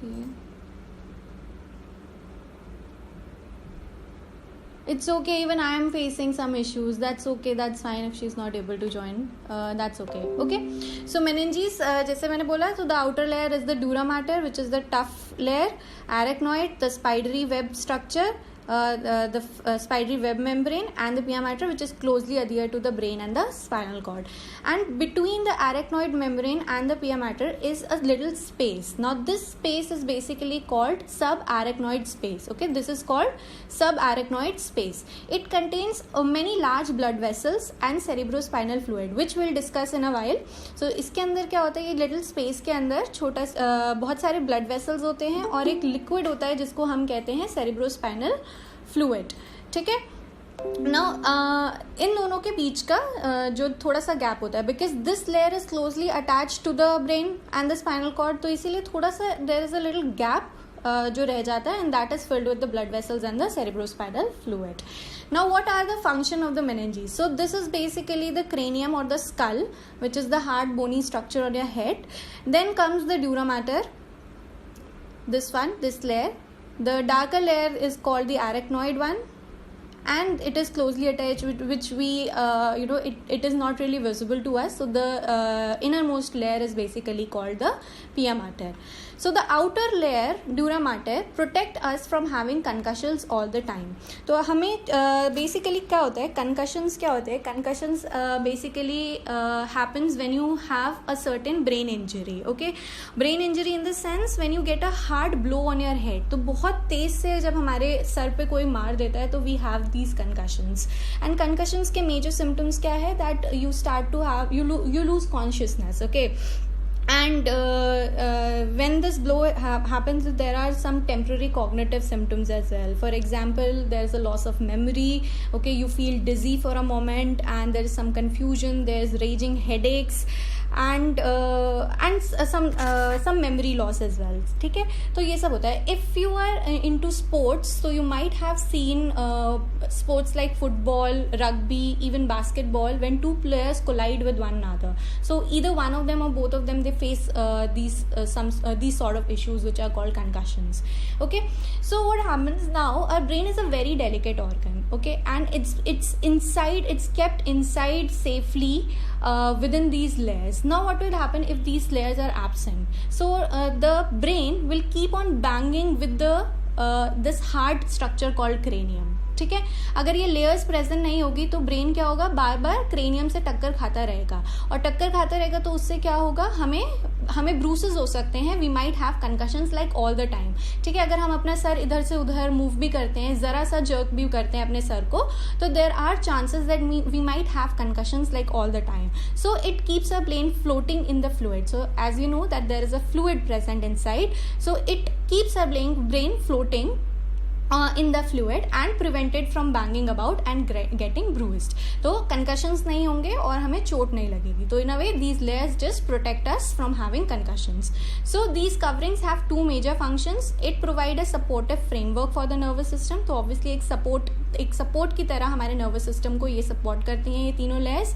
Okay. It's okay, even I am facing some issues. That's okay, that's fine if she's not able to join. That's okay. Okay. So meninges, जैसे मैंने बोला, so the outer layer is the dura mater, which is the tough layer. Arachnoid, the spidery web structure, the spidery web membrane, and the pia mater, which is closely adhered to the brain and the spinal cord. And between the arachnoid membrane and the pia mater is a little space. Now this space is basically called subarachnoid space. Okay, this is called subarachnoid space. It contains many large blood vessels and cerebrospinal fluid, which we'll discuss in a while. So इसके अंदर क्या होता है, ये little space के अंदर छोटा बहुत सारे blood vessels होते हैं और एक liquid होता है जिसको हम कहते हैं cerebrospinal fluid. ठीक है. Now इन दोनों के बीच का जो थोड़ा सा गैप होता है, because this layer is closely attached to the brain and the spinal cord, तो इसीलिए थोड़ा सा there is a little gap जो रह जाता है, and that is filled with the blood vessels and the cerebrospinal fluid. Now what are the function of the meninges? So this is basically the cranium or the skull, which is the hard bony structure on your head. Then comes the dura mater, this one, this layer. The darker layer is called the arachnoid one, and it is closely attached with which we it is not really visible to us. So the innermost layer is basically called the pia mater. So the outer layer, dura mater, protect us from having concussions all the time. तो हमें basically क्या होता है, concussions क्या होते हैं? Concussions basically happens when you have a certain brain injury. Okay, brain injury in the sense when you get a hard blow on your head. तो बहुत तेज से जब हमारे सर पे कोई मार देता है तो we have these concussions. And concussions के major symptoms क्या है? That you start to have you lose consciousness. Okay. And when this blow happens, there are some temporary cognitive symptoms as well. For example, there is a loss of memory. Okay, you feel dizzy for a moment, and there is some confusion. There is raging headaches, and some memory loss as well. ठीक है, तो ये सब होता है. If you are into sports, so you might have seen sports like football, rugby, even basketball, when two players collide with one another. So either one of them or both of them, they face these sort of issues which are called concussions. Okay, so what happens now? Our brain is a very delicate organ. Okay, and it's inside. It's kept inside safely within these layers. Now what will happen if these layers are absent? So the brain will keep on banging with the this hard structure called cranium. ठीक है, अगर ये layers present नहीं होगी तो brain क्या होगा, बार बार cranium से टक्कर खाता रहेगा, और टक्कर खाता रहेगा तो उससे क्या होगा, हमें ब्रूसेस हो सकते हैं. We might have concussions like all the time. ठीक है, अगर हम अपना सर इधर से उधर मूव भी करते हैं, जरा सा जर्क भी करते हैं अपने सर को, तो there are chances that we might have concussions like all the time. So it keeps a brain floating in the fluid. So as you know that there is a fluid present inside, so it keeps a brain floating in the fluid and prevented from banging about and getting bruised. तो concussions नहीं होंगे और हमें चोट नहीं लगेगी. तो in a way these layers just protect us from having concussions. So these coverings have two major functions. It provide a supportive framework for the nervous system. तो obviously एक support की तरह हमारे nervous system को ये support करती हैं ये तीनों layers.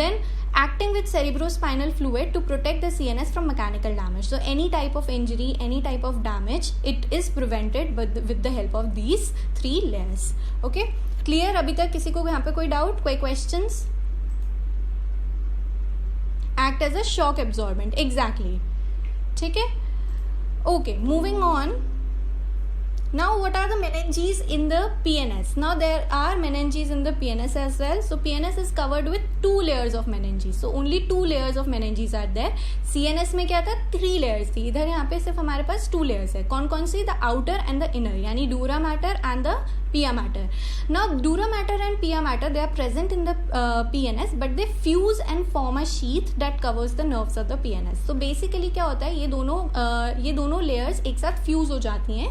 Then acting with cerebrospinal fluid to protect the CNS from mechanical damage. So any type of injury, any type of damage, it is prevented with the help of these three layers. Okay, clear? अभी तक किसी को यहाँ पे कोई doubt, कोई questions? Act as a shock absorbent. Exactly. ठीक है? Okay, moving on. Now what are the meninges in the PNS? Now there are meninges in the PNS as well. So PNS is covered with two layers of meninges. So only two layers of meninges are there. CNS में क्या था, 3 layers थी. इधर यहाँ पे सिर्फ हमारे पास 2 layers है. कौन कौन सी? The outer and the inner, यानी dura mater and the pia mater. Now dura mater and pia mater, they are present in the PNS, but they fuse and form a sheath that covers the nerves of the PNS. So basically क्या होता है, ये दोनों layers एक साथ fuse हो जाती हैं,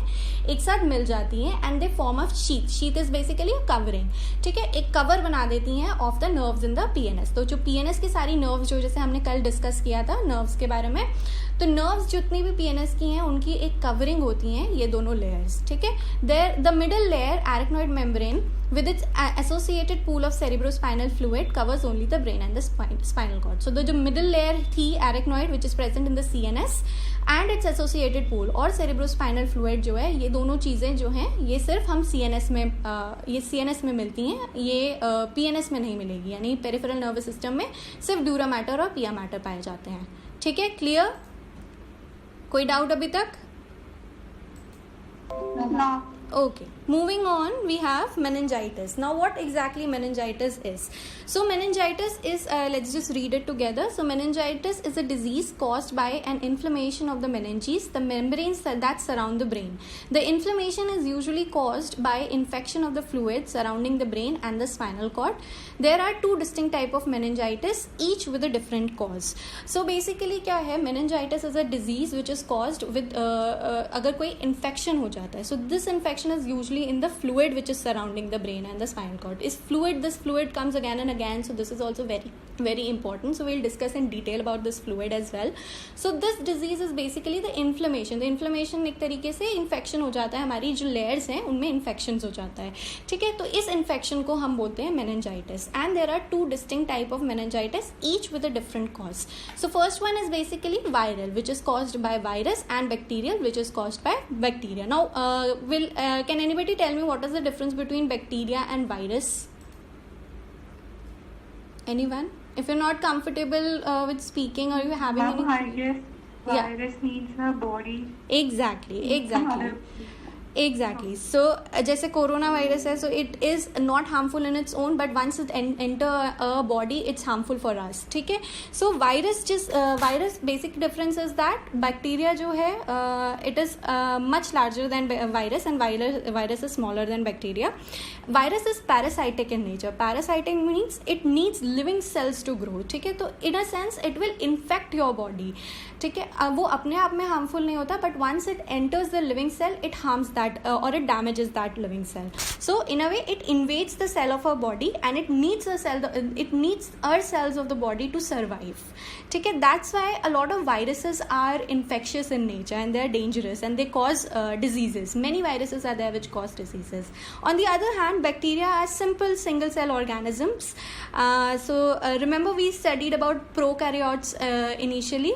एक साथ मिल जाती हैं, and they form a sheath. Sheath is basically a covering. ठीक है, एक कवर बना देती हैं of the nerves in the PNS. तो जो PNS की सारी nerves जो जैसे हमने कल डिस्कस किया था nerves के बारे में, तो नर्व्स जितनी भी PNS की हैं उनकी एक कवरिंग होती हैं ये दोनों लेयर्स. ठीक है, there the middle layer arachnoid membrane with its associated pool of cerebrospinal fluid covers only the brain and the spinal cord. So the जो middle layer थी arachnoid which is present in the CNS and it's associated pool और cerebrospinal fluid जो है, ये दोनों चीज़ें जो हैं ये सिर्फ हम CNS में ये CNS में मिलती हैं, ये PNS में नहीं मिलेगी, यानी पेरिफेरल नर्वस सिस्टम में सिर्फ ड्यूरा मैटर और पिया मैटर पाए जाते हैं. ठीक है, क्लियर? कोई डाउट अभी तक? No. Okay, moving on, we have meningitis. Now what exactly meningitis is? So meningitis is, let's just read it together. So meningitis is a disease caused by an inflammation of the meninges, the membranes that surround the brain. The inflammation is usually caused by infection of the fluid surrounding the brain and the spinal cord. There are two distinct type of meningitis, each with a different cause. So basically क्या है, meningitis is a disease which is caused with अगर कोई infection हो जाता है. So this infection is usually in the fluid which is surrounding the brain and the spinal cord. This fluid comes again and again, so this is also very important. So we'll discuss in detail about this fluid as well. So this disease is basically the inflammation. The inflammation एक तरीके से infection हो जाता है, हमारी जो layers हैं उनमें infections हो जाता है. ठीक है, तो इस infection को हम बोलते हैं meningitis. And there are two distinct type of meningitis, each with a different cause. So first one is basically viral, which is caused by virus, and bacterial, which is caused by bacteria. Now can anybody tell me what is the difference between bacteria and virus? Anyone? If you're not comfortable with speaking, or you're having any... I guess virus needs a body. Exactly. So जैसे corona virus है, so it is not harmful in its own, but once it enter a body, it's harmful for us. ठीक है, so virus basic difference is that bacteria जो है it is much larger than virus, and virus is smaller than bacteria. Virus is parasitic in nature. Parasitic means it needs living cells to grow. ठीक है, तो in a sense it will infect your body. ठीक है, वो अपने आप में harmful नहीं होता, but once it enters the living cell, it harms that or it damages that living cell. So in a way it invades the cell of our body, and it needs our cells of the body to survive. ठीक है, that's why a lot of viruses are infectious in nature, and they are dangerous, and they cause diseases. Many viruses are there which cause diseases. On the other hand, bacteria are simple single cell organisms. Remember we studied about prokaryotes initially.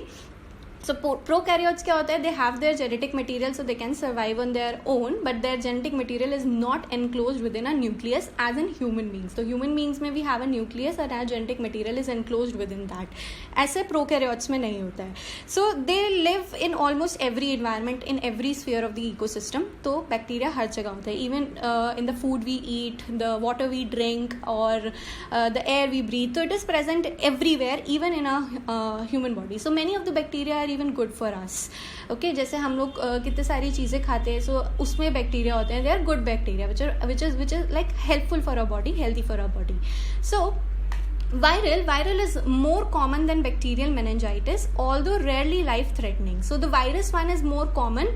So prokaryotes क्या होता है, they have their genetic material, so they can survive on their own, but their genetic material is not enclosed within a nucleus as in human beings. So human beings में we have a nucleus, and our genetic material is enclosed within that. ऐसे prokaryotes में नहीं होता है. So they live in almost every environment, in every sphere of the ecosystem. तो bacteria हर जगह होता है, even in the food we eat, the water we drink, or the air we breathe. So it is present everywhere, even in a human body. So many of the bacteria are even good for us. Okay, जैसे हम लोग कितने सारी चीज़ें खाते हैं, so उसमें bacteria होते हैं, they are good bacteria which is like helpful for our body, healthy for our body. So viral is more common than bacterial meningitis, although rarely life threatening. So the virus one is more common,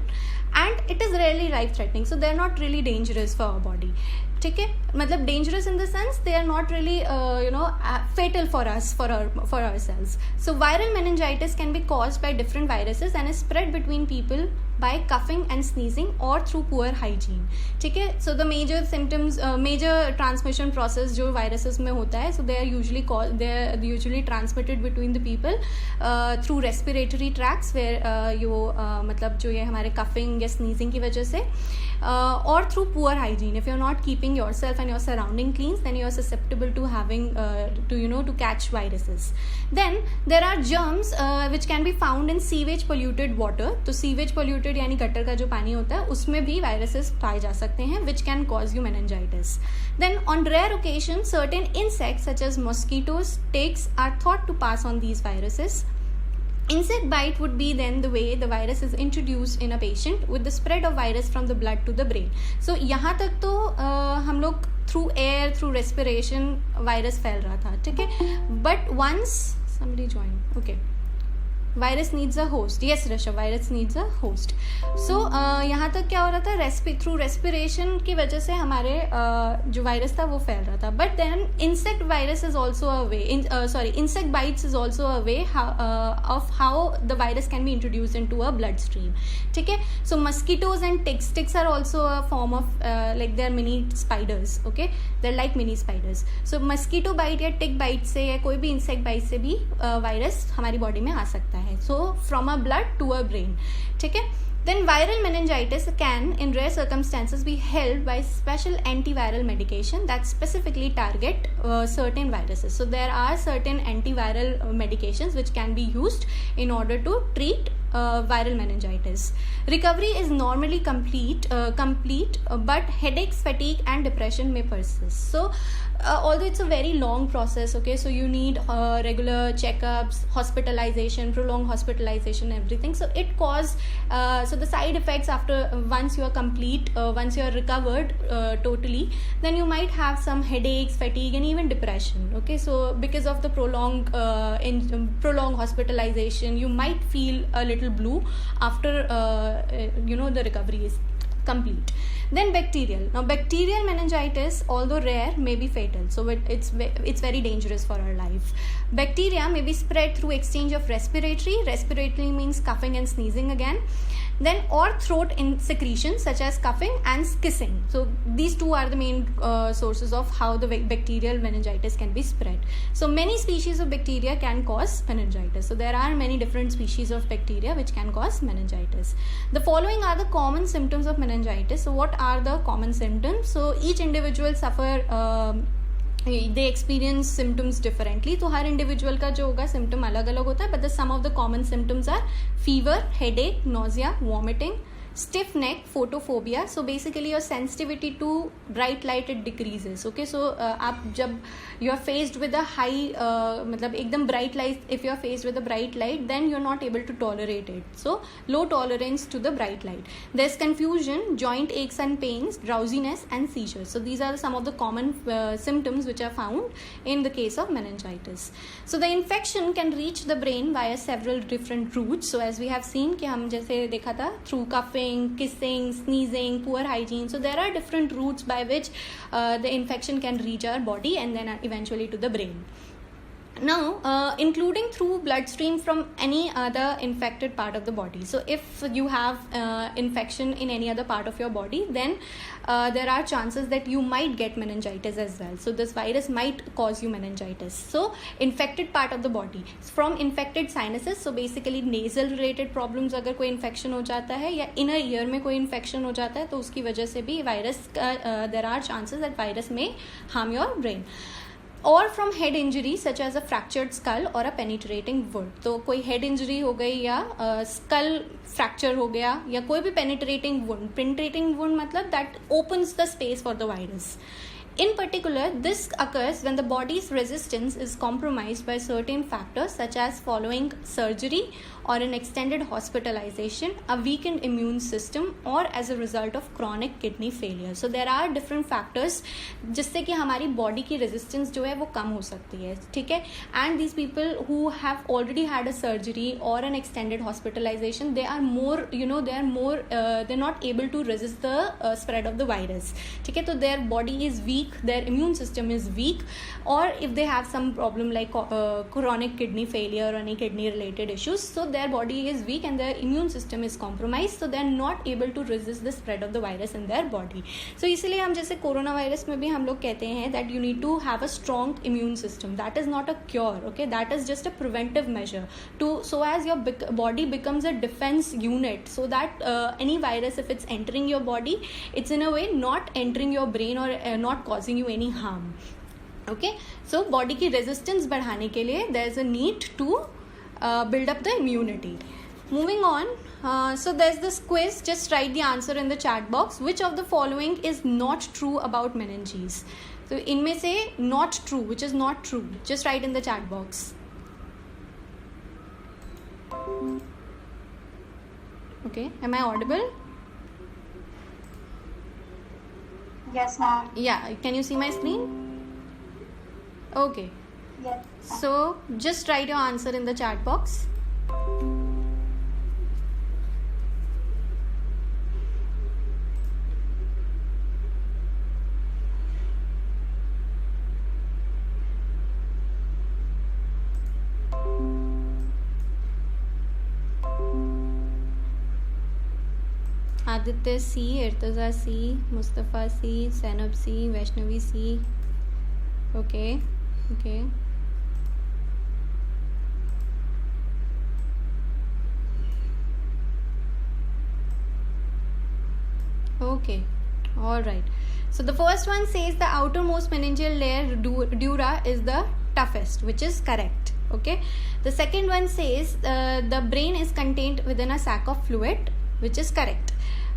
and it is rarely life threatening, so they are not really dangerous for our body. ठीक है, मतलब dangerous in the sense they are not really fatal for us, for ourselves. So viral meningitis can be caused by different viruses and is spread between people by coughing and sneezing or through poor hygiene. ठीक है, so the major symptoms, major transmission process जो viruses में होता है, so they are usually transmitted between the people through respiratory tracts, where मतलब जो ये हमारे coughing या sneezing की वजह से, or through poor hygiene. If you're not keeping yourself and your surrounding clean, then you're susceptible to having to catch viruses. Then there are germs which can be found in sewage polluted water. तो sewage polluted यानी gutter का जो पानी होता है उसमें भी viruses पाए जा सकते हैं, which can cause you meningitis. Then on rare occasions, certain insects such as mosquitoes, ticks are thought to pass on these viruses. Insect bite would be then the way the virus is introduced in a patient, with the spread of virus from the blood to the brain. So यहाँ तक तो हम लोग through air, through respiration virus फैल रहा था, ठीक है. But once somebody join, okay. Virus needs a host. Yes Rishabh, virus needs a host. So यहाँ तक क्या हो रहा था, थ्रू रेस्पिरेशन की वजह से हमारे जो वायरस था वो फैल रहा था. But then insect virus is also a way, insect bites is also a way of how the virus can be introduce into a blood stream. ठीक है, so mosquitoes and ticks are also a form of like they are mini spiders. Okay, they are like mini spiders. So mosquito bite या tick bite से या कोई भी insect bite से भी virus हमारी बॉडी में आ सकता है. है. So from a blood to a brain. ठीक है. Then viral meningitis can, in rare circumstances, be helped by special antiviral medication that specifically target certain viruses. So there are certain antiviral medications which can be used in order to treat viral meningitis. Recovery is normally complete, but headaches, fatigue, and depression may persist. So although it's a very long process, okay, so you need regular checkups, hospitalization, prolonged hospitalization, everything. So it causes so the side effects after once you are complete, once you are recovered totally, then you might have some headaches, fatigue, and even depression. Okay, so because of the prolonged hospitalization, you might feel a little blue after the recovery is complete. Then bacterial. Now bacterial meningitis, although rare, may be fatal. So it's very dangerous for our life. Bacteria may be spread through exchange of respiratory means coughing and sneezing again, then or throat in secretions such as coughing and kissing. So these two are the main sources of how the bacterial meningitis can be spread. So many species of bacteria can cause meningitis. So there are many different species of bacteria which can cause meningitis. The following are the common symptoms of meningitis. So what are the common symptoms? So each individual suffer they experience symptoms differently. तो हर individual का जो होगा symptom अलग अलग होता है. But the some of the common symptoms are fever, headache, nausea, vomiting, stiff neck, photophobia. So basically your sensitivity to bright light it decreases. Okay, so आप जब you are faced with a high मतलब एकदम bright light, if you are faced with a bright light, then you are not able to tolerate it. So low tolerance to the bright light. There's confusion, joint aches and pains, drowsiness, and seizures. So these are some of the common symptoms which are found in the case of meningitis. So the infection can reach the brain via several different routes. So as we have seen कि हम जैसे देखा था through coughing, kissing, sneezing, poor hygiene. So there are different routes by which the infection can reach our body and then eventually to the brain. Now including through bloodstream from any other infected part of the body. So if you have infection in any other part of your body, then there are chances that you might get meningitis as well. So this virus might cause you meningitis. So infected part of the body from infected sinuses. So basically nasal related problems, अगर कोई infection हो जाता है या inner ear में कोई infection हो जाता है तो उसकी वजह से भी virus there are chances that virus may harm your brain. Or from head injury such as a fractured skull or a penetrating would. तो कोई हेड इंजरी हो गई या स्कल फ्रैक्चर हो गया या कोई भी पेनिट्रेटिंग वुंड मतलब that opens the space for the virus. In particular, this occurs when the body's resistance is compromised by certain factors such as following surgery or an extended hospitalization, a weakened immune system, or as a result of chronic kidney failure. So there are different factors जिससे कि हमारी body की resistance जो है वो कम हो सकती है. ठीक है. And these people who have already had a surgery or an extended hospitalization, they are more they're not able to resist the spread of the virus. ठीक है. तो their body is weak, their immune system is weak, or if they have some problem like chronic kidney failure or any kidney related issues, so their body is weak and their immune system is compromised, so they are not able to resist the spread of the virus in their body. So इसलिए हम जैसे corona virus में भी हम लोग कहते हैं that you need to have a strong immune system. That is not a cure, okay, that is just a preventive measure to so as your body becomes a defense unit, so that any virus if it's entering your body, it's in a way not entering your brain or not causing you any harm. Okay, so body की resistance बढ़ाने के लिए there is a need to build up the immunity. Moving on, so there's this quiz. Just write the answer in the chat box. Which of the following is not true about meninges? So इनमें से not true, which is not true, just write in the chat box. Okay, am I audible? Yes, ma'am. Yeah, can you see my screen? Okay. Yes. So just write your answer in the chat box. Aditya C, Irtaza C, Mustafa C, Sanab C, Vaishnavi C. Okay. Okay, all right. So the first one says the outermost meningeal layer dura is the toughest, which is correct. Okay. The second one says the brain is contained within a sac of fluid, which is correct.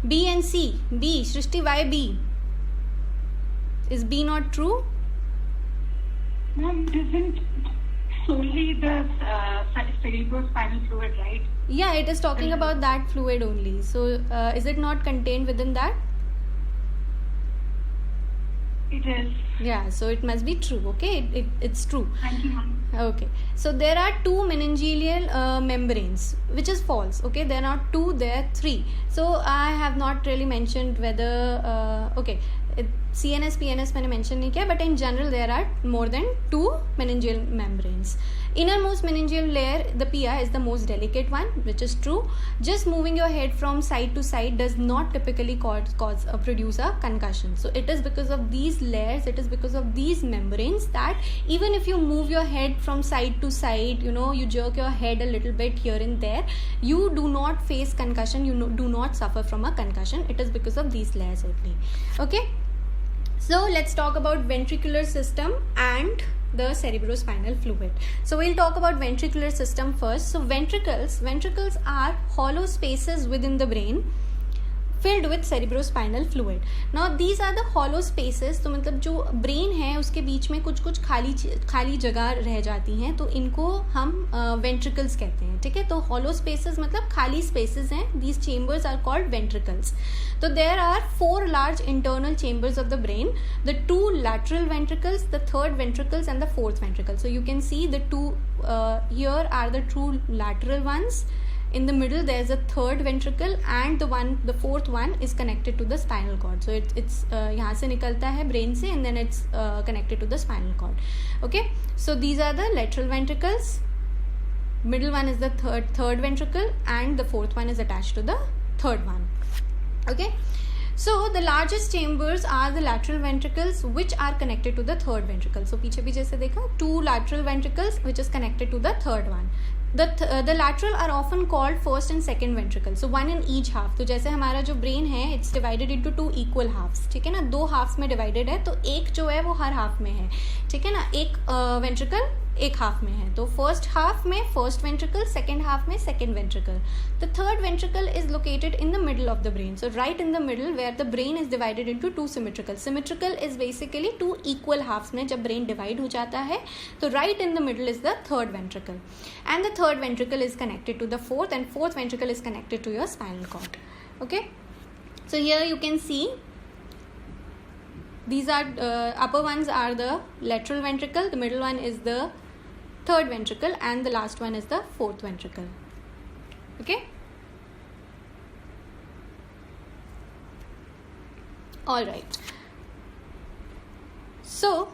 B and C. B, Shrishti, why B? Is B not true? Ma'am, it isn't solely the cerebrospinal fluid, right? Yeah, it is talking about that fluid only. So is it not contained within that? It is. Yeah, so it must be true. Okay, it's true. Thank you, ma'am. Okay, so there are two meningeal membranes, which is false. Okay, there are not two, there are three. So I have not really mentioned whether CNS PNS मैंने mention नहीं किया, but in general there are more than two meningeal membranes. Innermost meningeal layer, the PI, is the most delicate one, which is true. Just moving your head from side to side does not typically produce a concussion. So it is because of these layers, it is because of these membranes that even if you move your head from side to side, you jerk your head a little bit here and there, you do not face concussion, do not suffer from a concussion. It is because of these layers only. Okay. So let's talk about ventricular system and the cerebrospinal fluid. So we'll talk about ventricular system first. So ventricles are hollow spaces within the brain filled with cerebrospinal fluid. Now these are the hollow spaces. तो मतलब जो brain है उसके बीच में कुछ खाली जगह रह जाती हैं, तो इनको हम ventricles कहते हैं. ठीक है, तो hollow spaces मतलब खाली spaces हैं. These chambers are called ventricles. So there are 4 large internal chambers of the brain: the 2 lateral ventricles, the 3rd ventricles, and the 4th ventricle. So you can see the two here are the 2 lateral ones. In the middle there is a 3rd ventricle, and the 4th one is connected to the spinal cord. So it's यहाँ से निकलता है brain से, and then it's connected to the spinal cord. Okay, so these are the lateral ventricles. Middle one is the third ventricle, and the 4th one is attached to the 3rd one. Okay, so the largest chambers are the lateral ventricles, which are connected to the 3rd ventricle. So पीछे भी जैसे देखा, 2 lateral ventricles which is connected to the 3rd one. The lateral are often called 1st and 2nd ventricle. So one in each half. तो जैसे हमारा जो brain है, it's divided into 2 equal halves. ठीक है ना, 2 halves में divided है, तो एक जो है वो हर half में है. ठीक है ना, एक ventricle एक half में है. तो first half में first ventricle, second half में second ventricle. The 3rd ventricle is located in the middle of the brain. So right in the middle, where the brain is divided into 2 symmetrical. Symmetrical is basically 2 equal halves में जब brain divide हो जाता है, तो right in the middle is the 3rd ventricle. And the 3rd ventricle is connected to the 4th, and 4th ventricle is connected to your spinal cord. Okay, so here you can see these are upper ones are the lateral ventricle, the middle one is the 3rd ventricle, and the last one is the 4th ventricle. Okay, all right. So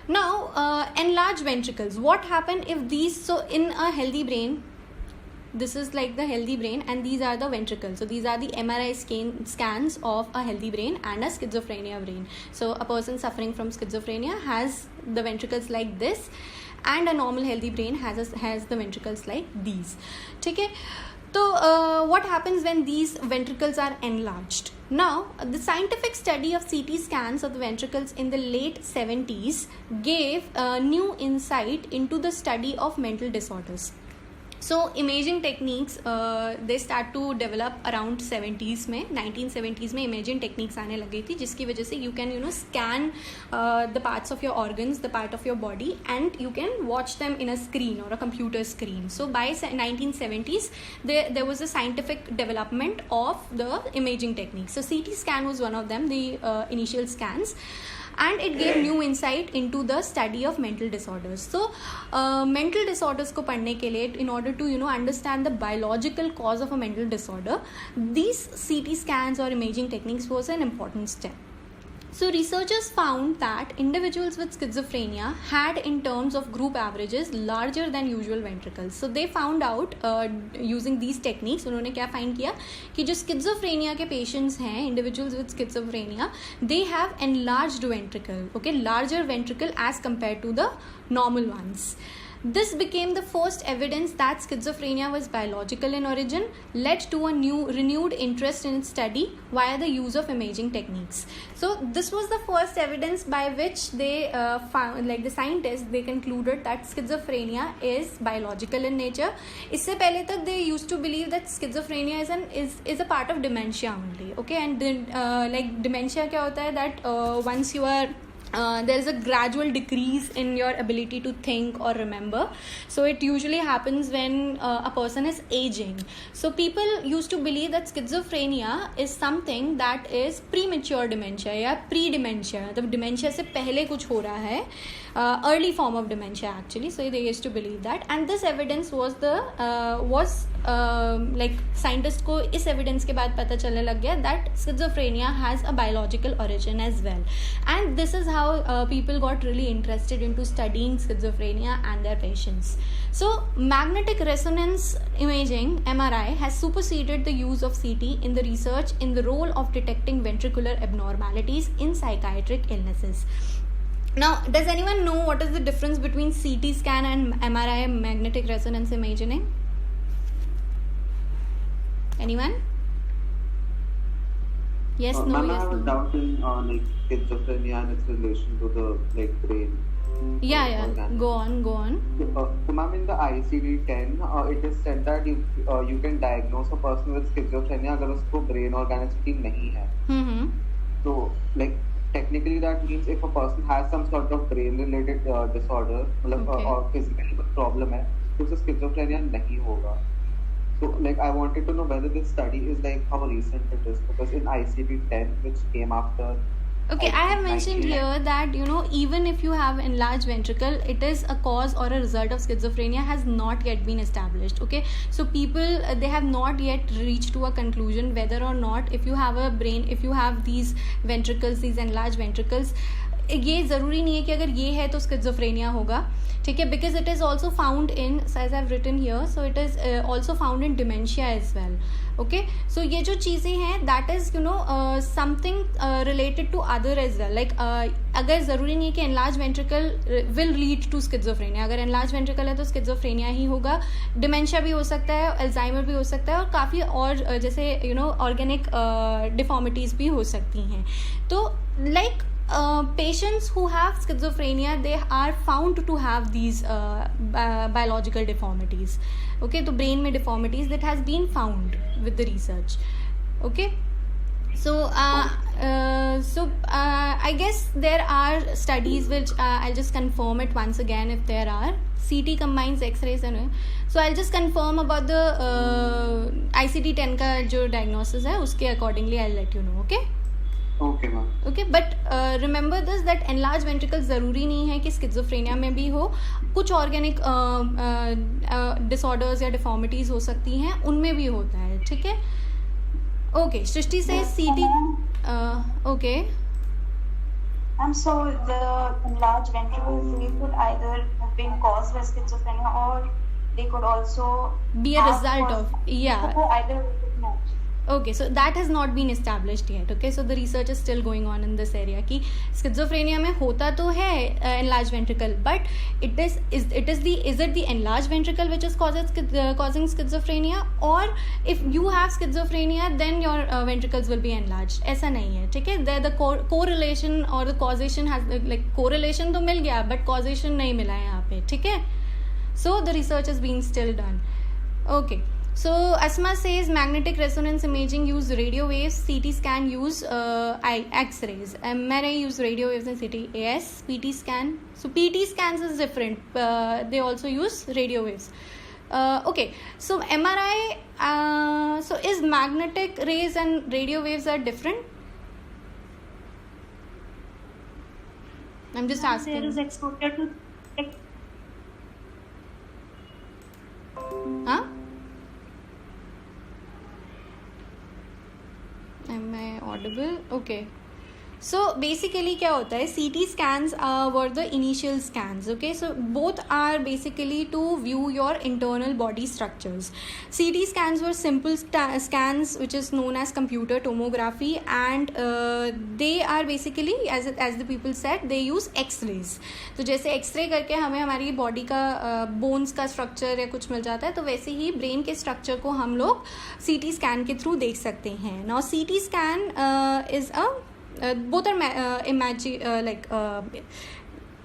now enlarged ventricles, what happen if these, so in a healthy brain, this is like the healthy brain, and these are the ventricles. So these are the MRI scans of a healthy brain and a schizophrenia brain. So a person suffering from schizophrenia has the ventricles like this, and a normal healthy brain has the ventricles like these. ठीक है, so what happens when these ventricles are enlarged? Now, the scientific study of CT scans of the ventricles in the late 70s gave new insight into the study of mental disorders. So imaging techniques they start to develop around 70s में, 1970s में imaging techniques आने लगी थी, जिसकी वजह से you can scan the parts of your organs, the part of your body, and you can watch them in a screen or a computer screen. So by 1970s there was a scientific development of the imaging techniques. So CT scan was one of them, the initial scans, and it gave new insight into the study of mental disorders. So mental disorders को पढ़ने के लिए, in order to understand the biological cause of a mental disorder, these CT scans or imaging techniques was an important step. So researchers found that individuals with schizophrenia had, in terms of group averages, larger than usual ventricles. So they found out using these techniques, उन्होंने क्या find किया कि जो schizophrenia के patients हैं, individuals with schizophrenia, they have enlarged ventricle, okay, larger ventricle as compared to the normal ones. This became the first evidence that schizophrenia was biological in origin, led to a renewed interest in its study via the use of imaging techniques. So this was the first evidence by which they found, like the scientists, they concluded that schizophrenia is biological in nature. इससे पहले तक they used to believe that schizophrenia is a part of dementia only. Okay, and then like dementia क्या होता है that once you are there is a gradual decrease in your ability to think or remember. So it usually happens when a person is aging. So people used to believe that schizophrenia is something that is premature dementia या pre-dementia, मतलब dementia से पहले कुछ हो रहा है, early form of dementia actually. So they used to believe that, and this evidence was like scientists को इस evidence के बाद पता चलने लग गया that schizophrenia has a biological origin as well, and this is how people got really interested into studying schizophrenia and their patients. So magnetic resonance imaging, MRI, has superseded the use of CT in the research in the role of detecting ventricular abnormalities in psychiatric illnesses. Now, does anyone know what is the difference between CT scan and MRI, magnetic resonance imaging? Anyone? Yes, no, ma'am, yes, I have a no. doubt in like schizophrenia and its relation to the like brain. Yeah, go on. So ma'am, in the ICD-10, it is said that you can diagnose a person with schizophrenia अगर उसको brain organicity नहीं है. Mm-hmm. So like technically that means if a person has some sort of brain related disorder मतलब Okay. or physical problem है तो उसे schizophrenia नहीं होगा. So like I wanted to know whether this study is like how recent it is, because in ICD-10 which came after. Okay, I have mentioned 1999. here that, you know, even if you have enlarged ventricle, it is a cause or a result of schizophrenia has not yet been established. Okay, so people they have not yet reached to a conclusion whether or not if you have a brain, if you have these ventricles, these enlarged ventricles, ये ज़रूरी नहीं है कि अगर ये है तो schizophrenia होगा, ठीक है, because it is also found in, as I've written here, so it is also found in dementia as well. Okay, so ये जो चीज़ें हैं that is, you know, something related to other as well, like अगर ज़रूरी नहीं है कि enlarged ventricle will lead to schizophrenia, अगर enlarged ventricle है तो schizophrenia ही होगा, dementia भी हो सकता है, Alzheimer भी हो सकता है, और काफ़ी और जैसे you know organic deformities भी हो सकती हैं. तो like patients who have schizophrenia, they are found to have these biological deformities. Okay, तो brain में deformities that has been found with the research. Okay, so I guess there are studies which I'll just confirm it once again if there are. CT combines X-rays and so I'll just confirm about the ICD-10 का जो diagnosis है उसके accordingly I'll let you know. Okay. Okay, ma'am. Okay, but remember this that enlarged ventricle ज़रूरी नहीं है कि schizophrenia में भी हो, कुछ organic disorders या deformities हो सकती हैं, उनमें भी होता है, ठीक है. Okay, Shrishti says CT. Okay. So the enlarged ventricles, they could either have been caused by schizophrenia or they could also Be a result of, yeah. Either no. Okay, so that has not been established yet. Okay, so the research is still going on in this area कि schizophrenia में होता तो है enlarged ventricle, but is it the enlarged ventricle which is causing schizophrenia, or if you have schizophrenia then your ventricles will be enlarged. ऐसा नहीं है, ठीक है. The correlation or the causation has like correlation तो मिल गया but causation नहीं मिला है यहाँ पे, ठीक है. So the research is being still done. Okay. So Asma says magnetic resonance imaging use radio waves, CT scan use X-rays, MRI use radio waves and CT. Yes, PT scan. So PT scans is different. They also use radio waves. Okay, so MRI. So is magnetic rays and radio waves are different? I'm just asking. There is exposure to. Huh? Am I audible? Okay. So basically क्या होता है, CT scans were the initial scans. Okay, so both are basically to view your internal body structures. CT scans were simple scans which is known as computer tomography, and they are basically as the people said, they use X-rays. तो जैसे X-ray करके हमें हमारी body का bones का structure या कुछ मिल जाता है, तो वैसे ही ब्रेन के स्ट्रक्चर को हम लोग CT स्कैन के थ्रू देख सकते हैं. Now CT scan is a both are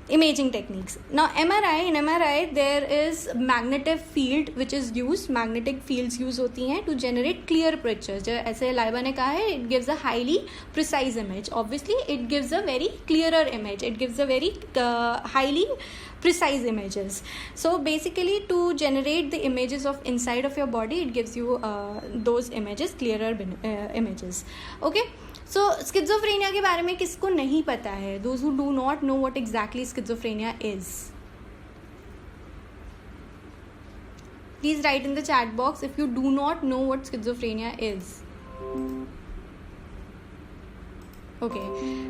imaging techniques. Now in MRI there is magnetic field which is used, magnetic fields use होती हैं to generate clear pictures. जो ऐसे लाइबा ने कहा है, it gives a highly precise image. Obviously it gives a very clearer image, it gives a very highly precise images. So basically to generate the images of inside of your body, it gives you those images, clearer images. Okay. So schizophrenia के बारे में किसको नहीं पता है? Those who do not know what exactly schizophrenia is, please write in the chat box if you do not know what schizophrenia is. Okay,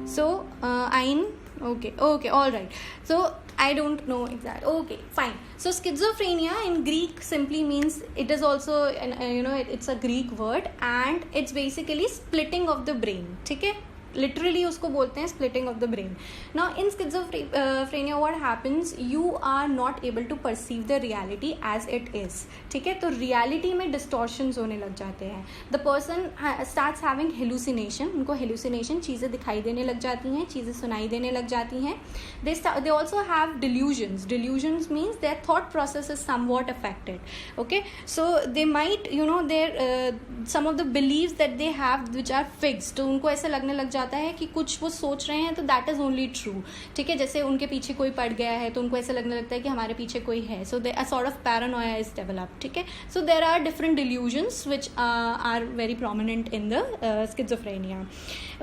so Ain, okay, all right. So I don't know exactly. Okay, fine. So schizophrenia in Greek simply means, it is also it's a Greek word, and it's basically splitting of the brain. ठीक है, literally उसको बोलते हैं splitting of the brain. Now in schizophrenia what happens, you are not able to perceive the reality as it is. ठीक है, तो reality में distortions होने लग जाते हैं. The person starts having hallucination, उनको hallucination, चीज़ें दिखाई देने लग जाती हैं, चीज़ें सुनाई देने लग जाती हैं. They also have delusions. Delusions means their thought process is somewhat affected. Okay, so they might some of the beliefs that they have which are fixed, तो उनको ऐसे लगने लग जाता है कि कुछ वो सोच रहे हैं तो दैट इज ओनली ट्रू. ठीक है, जैसे उनके पीछे कोई पड़ गया है तो उनको ऐसा लगने लगता है कि हमारे पीछे कोई है. So they a sort of paranoia is developed. ठीक है, so there are different delusions which are very prominent in the schizophrenia.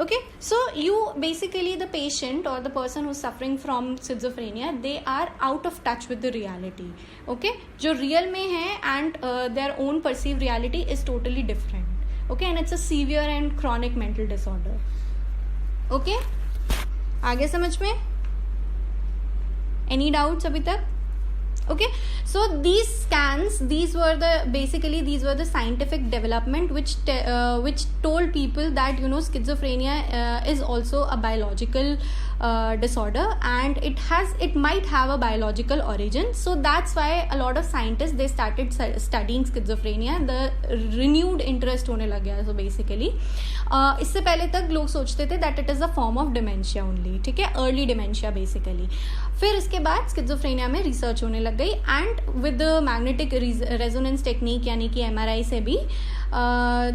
Okay, so you basically, the patient or the person who's suffering from schizophrenia, they are out of touch with the reality. Okay, जो real में है and their own perceived reality is totally different. Okay, and it's a severe and chronic mental disorder. Okay, आगे समझ में? Any doubts अभी तक? Okay, so these scans, these were the scientific development which told people that schizophrenia is also a biological disorder, and it might have a biological origin. So that's why a lot of scientists, they started studying schizophrenia. The renewed interest होने लग गया. So basically इससे पहले तक लोग सोचते थे that it is a form of dementia only. ठीक है, early dementia basically. फिर इसके बाद schizophrenia में रिसर्च होने लग गई, and with the magnetic resonance technique यानी कि MRI से भी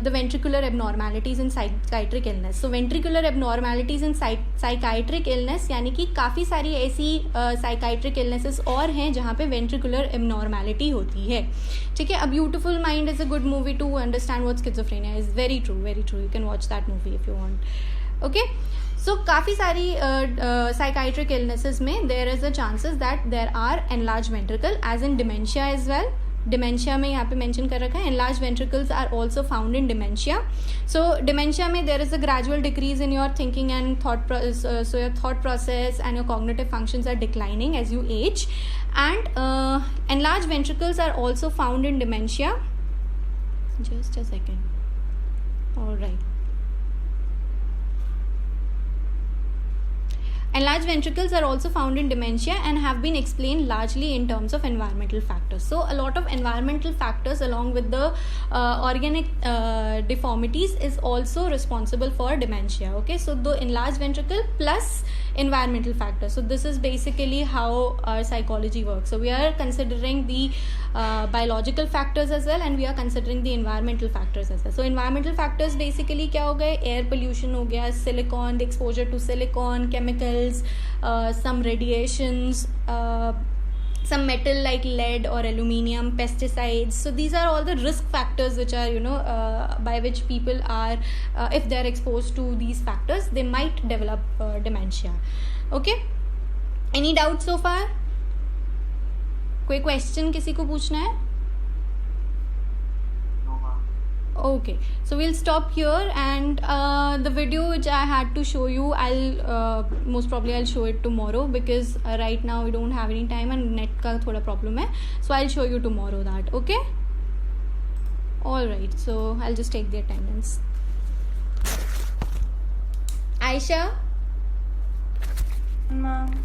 the ventricular abnormalities in psychiatric illness. So ventricular abnormalities in psychiatric illness यानी कि काफ़ी सारी ऐसी psychiatric illnesses और हैं जहाँ पे ventricular abnormality होती है. ठीक है, A Beautiful Mind is a good movie to understand what schizophrenia is. Very true, very true. You can watch that movie if you want. Okay, so काफ़ी सारी psychiatric illnesses में there is a chances that there are enlarged ventricle as in dementia as well. Dementia में यहाँ पे mention कर रखा है, enlarged ventricles are also found in dementia. So dementia में there is a gradual decrease in your thinking and thought process, so your thought process and your cognitive functions are declining as you age, and enlarged ventricles are also found in dementia. Just a second. All right. Enlarged ventricles are also found in dementia and have been explained largely in terms of environmental factors. So a lot of environmental factors along with the organic deformities is also responsible for dementia. Okay, so the enlarged ventricle plus environmental factors. So this is basically how our psychology works. So we are considering the biological factors as well, and we are considering the environmental factors as well. So environmental factors basically क्या हो गए, air pollution हो गया, silicon, the exposure to silicon, chemicals, some radiations, some metal like lead or aluminium, pesticides. So these are all the risk factors which are by which people are if they are exposed to these factors, they might develop dementia. Okay, any doubts so far? कोई question किसी को पूछना है? Okay, so we'll stop here, and the video which I had to show you, I'll most probably I'll show it tomorrow, because right now we don't have any time and net का थोड़ा problem है, so I'll show you tomorrow that. Okay, alright, so I'll just take the attendance. Aisha, Ma'am.